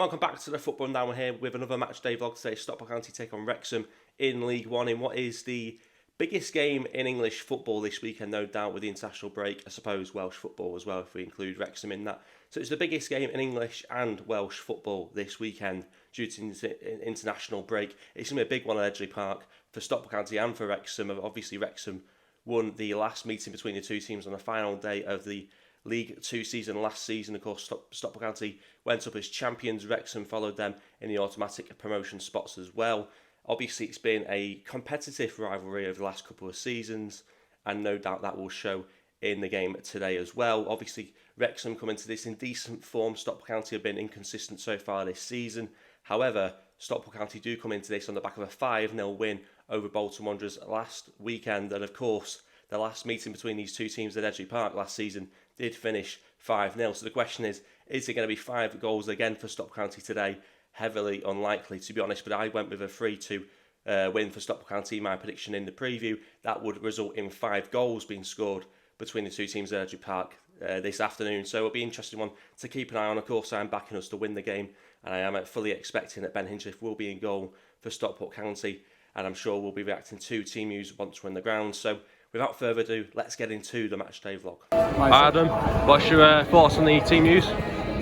welcome back to the Football Down. We're here with another match day vlog today. Stockport County take on Wrexham in League One in what is the biggest game in English football this weekend, no doubt, with the international break. I suppose Welsh football as well, if we include Wrexham in that. So it's the biggest game in English and Welsh football this weekend due to the international break. It's going to be a big one at Edgeley Park for Stockport County and for Wrexham. Obviously, Wrexham won the last meeting between the two teams on the final day of the League 2 season last season. Of course, Stockport County went up as champions. Wrexham followed them in the automatic promotion spots as well. Obviously, it's been a competitive rivalry over the last couple of seasons, and no doubt that will show in the game today as well. Obviously, Wrexham come into this in decent form. Stockport County have been inconsistent so far this season. However, Stockport County do come into this on the back of a 5-0 win over Bolton Wanderers last weekend, and of course, the last meeting between these two teams at Edgeley Park last season did finish 5-0. So the question is it going to be 5 goals again for Stockport County today? Heavily unlikely, to be honest, but I went with a 3-2 win for Stockport County. My prediction in the preview, that would result in 5 goals being scored between the two teams at Edgeley Park this afternoon. So it'll be an interesting one to keep an eye on. Of course, I'm backing us to win the game, and I am fully expecting that Ben Hinchliffe will be in goal for Stockport County, and I'm sure we'll be reacting to team news once we're in the ground. So without further ado, let's get into the matchday vlog. Adam, what's your thoughts on the team news?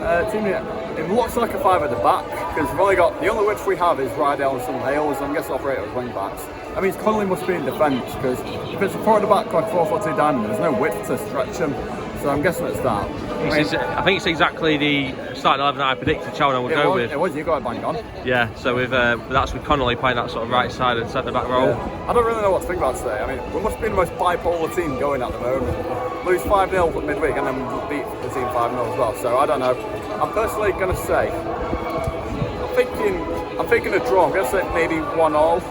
It looks like a 5 at the back, because we've only got, the only width we have is Rydell and some Hales. I'm guessing operate as wing backs. I mean, Connolly must be in defence, because if it's a 4 at the back like 4-4-2 diamond, there's no width to stretch them. So I'm guessing it's that. I think it's exactly the starting 11 that I predicted Cheltenham would go with. It was, you got it bang on. Yeah, so that's with Connolly playing that sort of right side and centre back role. Yeah. I don't really know what to think about today. I mean, we must be the most bipolar team going at the moment. Lose 5-0 at midweek and then beat the team 5-0 as well. So I don't know. I'm personally going to say, I'm thinking a draw. I'm going to say maybe 1-1.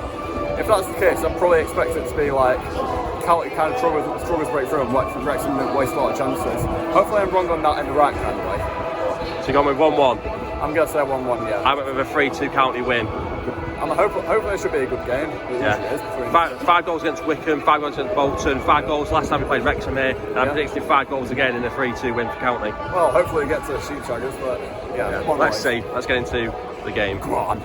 If that's the case, I'm probably expecting it to be like County kind of struggles to break through and Wrexham waste a lot of chances. Hopefully I'm wrong on that in the right kind of way. So you're going with 1-1? I'm going to say 1-1, yeah. I went with a 3-2 County win. Hopefully it should be a good game. Yeah. 5 goals against Wickham, 5 goals against Bolton, 5 goals last time we played Wrexham here, and I'm predicting 5 goals again in a 3-2 win for County. Well, hopefully we get to the sheep shaggers, but yeah. Let's see. Let's get into the game. Come on.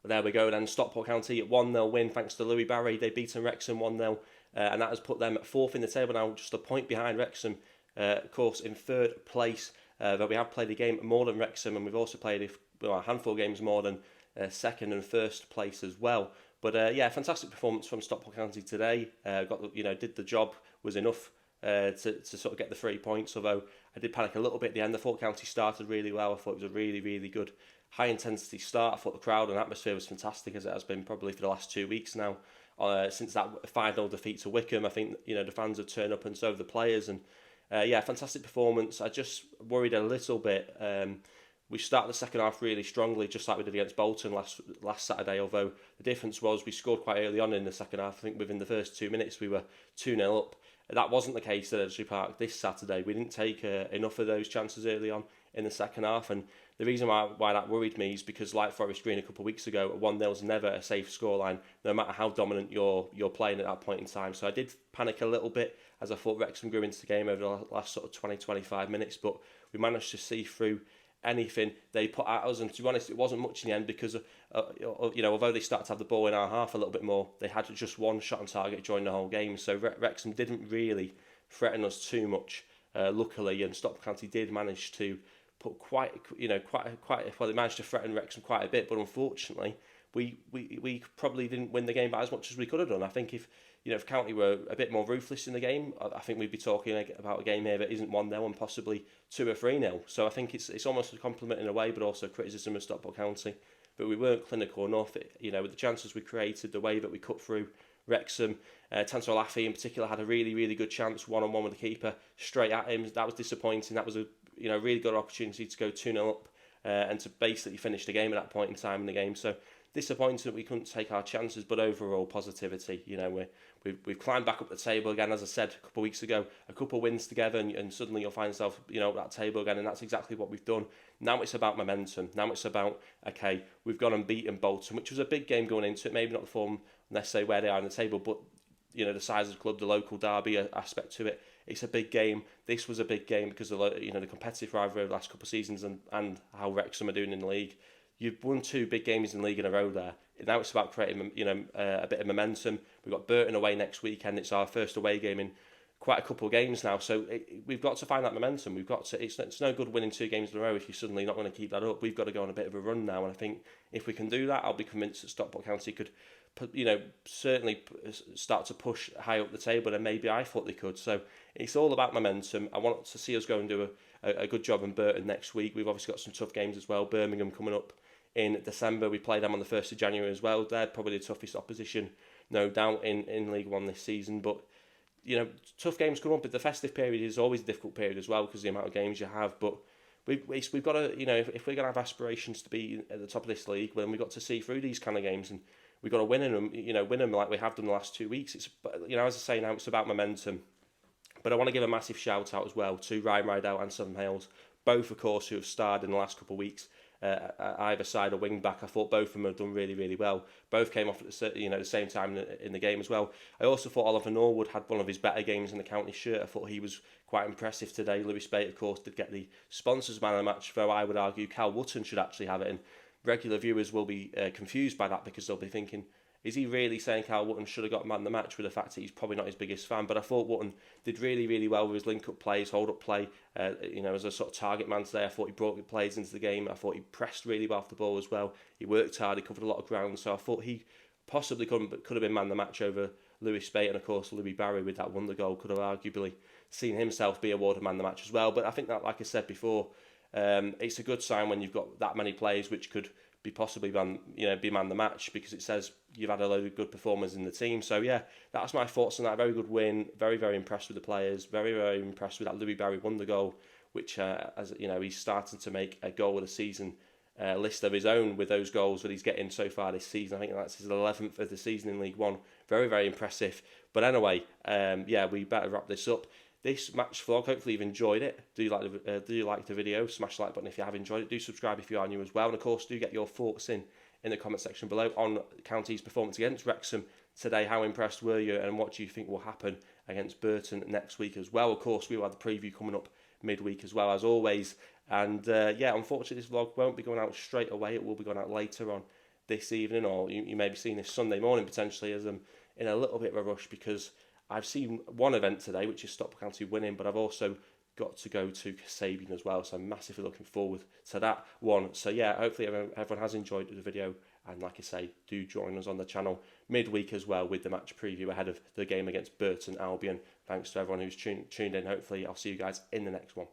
There we go then, Stockport County 1-0 win thanks to Louis Barry. They've beaten Wrexham 1-0 and that has put them 4th in the table now, just a point behind Wrexham, of course in 3rd place. But we have played a game more than Wrexham, and we've also played a handful of games more than 2nd and 1st place as well. But yeah, fantastic performance from Stockport County today. Did the job, was enough to sort of get the 3 points, although I did panic a little bit at the end. I thought County started really well. I thought it was a really, really good high intensity start. I thought the crowd and atmosphere was fantastic, as it has been probably for the last 2 weeks now. Since that 5-0 defeat to Wickham, I think the fans have turned up and so have the players. And yeah, fantastic performance. I just worried a little bit. We started the second half really strongly, just like we did against Bolton last Saturday, although the difference was we scored quite early on in the second half. I think within the first 2 minutes we were 2-0 up. That wasn't the case at Edgeley Park this Saturday. We didn't take enough of those chances early on in the second half, and the reason why that worried me is because, like Forest Green a couple of weeks ago, 1-0 is never a safe scoreline, no matter how dominant you're playing at that point in time. So I did panic a little bit as I thought Wrexham grew into the game over the last sort of 20-25 minutes, but we managed to see through anything they put at us, and to be honest, it wasn't much in the end because although they started to have the ball in our half a little bit more, they had just one shot on target during the whole game. So Wrexham didn't really threaten us too much, luckily, and Stockport County did manage to put they managed to threaten Wrexham quite a bit, but unfortunately we probably didn't win the game by as much as we could have done. I think if if County were a bit more ruthless in the game, I think we'd be talking about a game here that isn't 1-0 and possibly 2 or 3-0. So I think it's almost a compliment in a way, but also criticism of Stockport County. But we weren't clinical enough. With the chances we created, the way that we cut through Wrexham, Tansel Laffy in particular had a really, really good chance one-on-one with the keeper straight at him. That was disappointing. That was a really good opportunity to go 2-0 up and to basically finish the game at that point in time in the game. So disappointing that we couldn't take our chances, but overall positivity. We've climbed back up the table again, as I said a couple of weeks ago. A couple of wins together, and suddenly you'll find yourself at that table again, and that's exactly what we've done. Now it's about momentum. Now it's about, okay, we've gone and beaten Bolton, which was a big game going into it. Maybe not the form necessarily where they are in the table, but the size of the club, the local derby aspect to it. It's a big game. This was a big game because of the competitive rivalry of the last couple of seasons and how Wrexham are doing in the league. You've won 2 big games in the league in a row there. Now it's about creating, a bit of momentum. We've got Burton away next weekend. It's our first away game in quite a couple of games now. So we've got to find that momentum. We've got to. It's no good winning 2 games in a row if you're suddenly not going to keep that up. We've got to go on a bit of a run now. And I think if we can do that, I'll be convinced that Stockport County could, certainly start to push high up the table. And maybe I thought they could. So it's all about momentum. I want to see us go and do a good job in Burton next week. We've obviously got some tough games as well. Birmingham coming up in December. We play them on the 1st of January as well. They're probably the toughest opposition, no doubt, in League One this season. But tough games come up. But the festive period is always a difficult period as well because of the amount of games you have. But we've got to, if we're going to have aspirations to be at the top of this league, then we've got to see through these kind of games, and we've got to win them. Win them like we have done the last 2 weeks. It's as I say now, it's about momentum. But I want to give a massive shout out as well to Ryan Rideout and Southern Hales, both of course who have starred in the last couple of weeks. Either side, a wing back. I thought both of them have done really, really well. Both came off at the same time in the game as well. I also thought Oliver Norwood had one of his better games in the county shirt. I thought he was quite impressive today. Lewis Bate, of course, did get the sponsors man of the match, though I would argue Cal Wotton should actually have it. And regular viewers will be confused by that because they'll be thinking, is he really saying Cal Wotton should have got man of the match, with the fact that he's probably not his biggest fan? But I thought Wotton did really, really well with his link-up plays, hold-up play. As a sort of target man today, I thought he brought good plays into the game. I thought he pressed really well off the ball as well. He worked hard, he covered a lot of ground. So I thought he possibly could have been man of the match over Lewis Bate. And of course, Louis Barry with that wonder goal could have arguably seen himself be awarded man of the match as well. But I think that, like I said before, it's a good sign when you've got that many players which could be possibly be man the match, because it says you've had a load of good performers in the team. So yeah, that's my thoughts on that. Very good win. Very, very impressed with the players. Very, very impressed with that Louis Barry wonder goal, which he's starting to make a goal of the season list of his own with those goals that he's getting so far this season. I think that's his 11th of the season in League One. Very, very impressive. But anyway, we better wrap this up. This match vlog, hopefully you've enjoyed it. Do you like the video? Smash the like button if you have enjoyed it. Do subscribe if you are new as well. And of course, do get your thoughts in the comment section below on County's performance against Wrexham today. How impressed were you, and what do you think will happen against Burton next week as well? Of course, we will have the preview coming up midweek as well, as always. And unfortunately, this vlog won't be going out straight away. It will be going out later on this evening, or you may be seeing this Sunday morning potentially, as I'm in a little bit of a rush because I've seen one event today, which is Stockport County winning, but I've also got to go to Kasabian as well, so I'm massively looking forward to that one. So yeah, hopefully everyone has enjoyed the video, and like I say, do join us on the channel midweek as well with the match preview ahead of the game against Burton Albion. Thanks to everyone who's tuned in. Hopefully I'll see you guys in the next one.